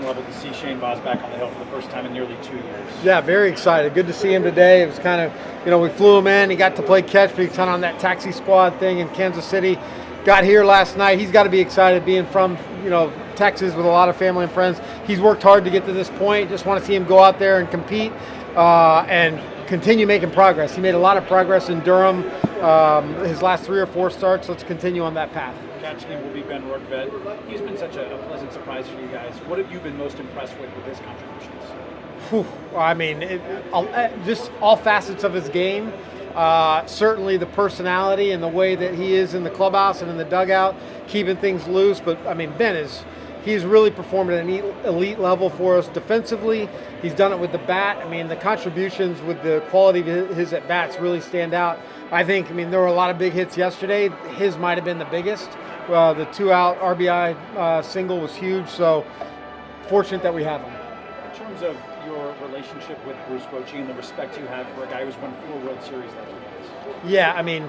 level to see Shane Boz back on the hill for the first time in nearly 2 years? Yeah, very excited. Good to see him today. It was kind of, we flew him in. He got to play catch, but he's on that taxi squad thing in Kansas City. Got here last night. He's got to be excited being from, Texas with a lot of family and friends. He's worked hard to get to this point. Just want to see him go out there and compete and continue making progress. He made a lot of progress in Durham, his last 3 or 4 starts. Let's continue on that path. Catching him will be Ben Rortvedt. He's been such a pleasant surprise for you guys. What have you been most impressed with his contributions? I mean, just all facets of his game. Certainly the personality and the way that he is in the clubhouse and in the dugout, keeping things loose. But, Ben he's really performed at an elite level for us defensively. He's done it with the bat. The contributions with the quality of his at-bats really stand out. I think, there were a lot of big hits yesterday. His might have been the biggest. The 2-out RBI single was huge, so fortunate that we have him. In terms of your relationship with Bruce Bochy and the respect you have for a guy who's won 4 World Series like he has. Yeah,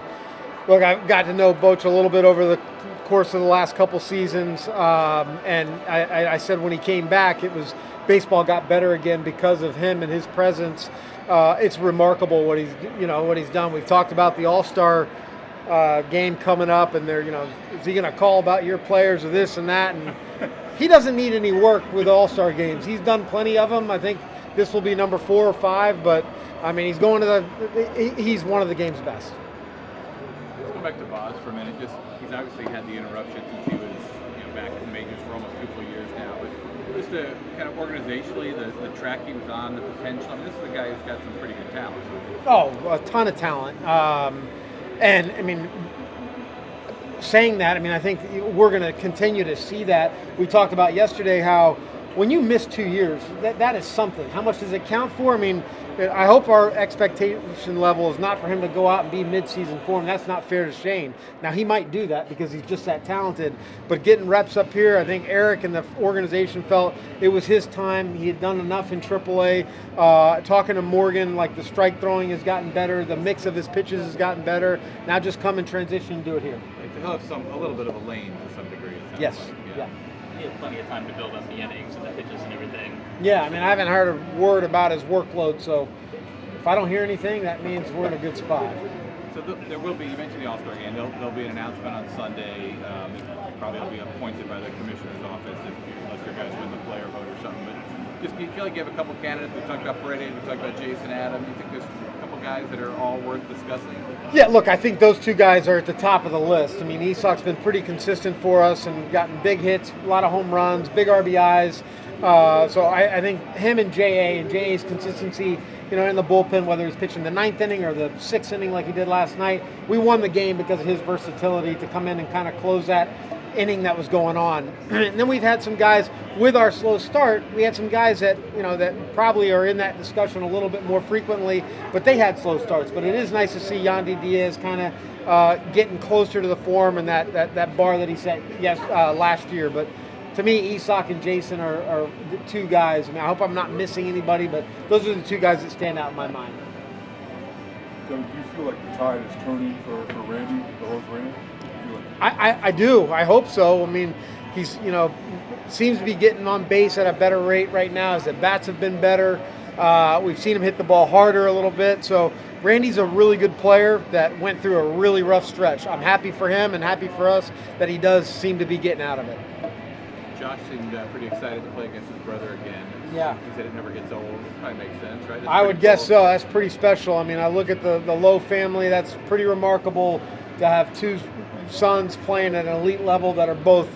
look, I've got to know Boch a little bit over the course of the last couple seasons, and I said when he came back, it was baseball got better again because of him and his presence. It's remarkable what he's done. We've talked about the All-Star game coming up, and they're, is he going to call about your players or this and that? And he doesn't need any work with All-Star games. He's done plenty of them. I think this will be number 4 or 5, but he's going to he's one of the game's best. Let's go back to Boz for a minute. He's obviously had the interruption since he was back in the majors for almost 2 full years now. But just to kind of organizationally, the track he was on, the potential. This is a guy who's got some pretty good talent. Oh, a ton of talent. Saying that, I think we're going to continue to see that. We talked about yesterday how when you miss 2 years, that is something. How much does it count for? I hope our expectation level is not for him to go out and be mid-season form. That's not fair to Shane. Now, he might do that because he's just that talented. But getting reps up here, I think Eric and the organization felt it was his time. He had done enough in AAA. Talking to Morgan, the strike throwing has gotten better. The mix of his pitches has gotten better. Now just come and transition and do it here. He'll have a little bit of a lane to some degree. Yes. Like. Yeah. He had plenty of time to build up the innings and the pitches and everything. Yeah, I haven't heard a word about his workload, so if I don't hear anything, that means we're in a good spot. So there will be, you mentioned the All-Star game, there'll be an announcement on Sunday. It probably will be appointed by the commissioner's office unless your guys win the player vote or something. But do you feel like you have a couple candidates? We talked about Paredes, we talked about Jason Adam. Do you think there's a couple guys that are all worth discussing? Yeah, look, I think those 2 guys are at the top of the list. Esak's been pretty consistent for us and gotten big hits, a lot of home runs, big RBIs. So I think him and J.A.'s consistency, in the bullpen, whether he's pitching the 9th inning or the 6th inning like he did last night, we won the game because of his versatility to come in and kind of close that inning that was going on. And then we've had some guys with our slow start. We had some guys that that probably are in that discussion a little bit more frequently, but they had slow starts. But it is nice to see Yandy Diaz kind of getting closer to the form and that bar that he set last year. But to me, Isak and Jason are the 2 guys. I hope I'm not missing anybody, but those are the 2 guys that stand out in my mind. So do you feel like the tide is turning for Randy, the Arozarena? I do. I hope so. He's, seems to be getting on base at a better rate right now. His at-bats have been better. We've seen him hit the ball harder a little bit. So Randy's a really good player that went through a really rough stretch. I'm happy for him and happy for us that he does seem to be getting out of it. Josh seemed pretty excited to play against his brother again. Yeah. He said it never gets old. It probably makes sense, right? I would guess so. That's pretty special. I look at the Lowe family. That's pretty remarkable to have 2 sons playing at an elite level that are both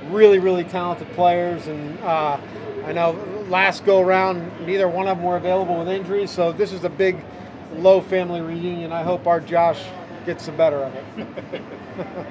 really, really talented players. And I know last go around, neither one of them were available with injuries. So this is a big Lowe family reunion. I hope our Josh gets the better of it.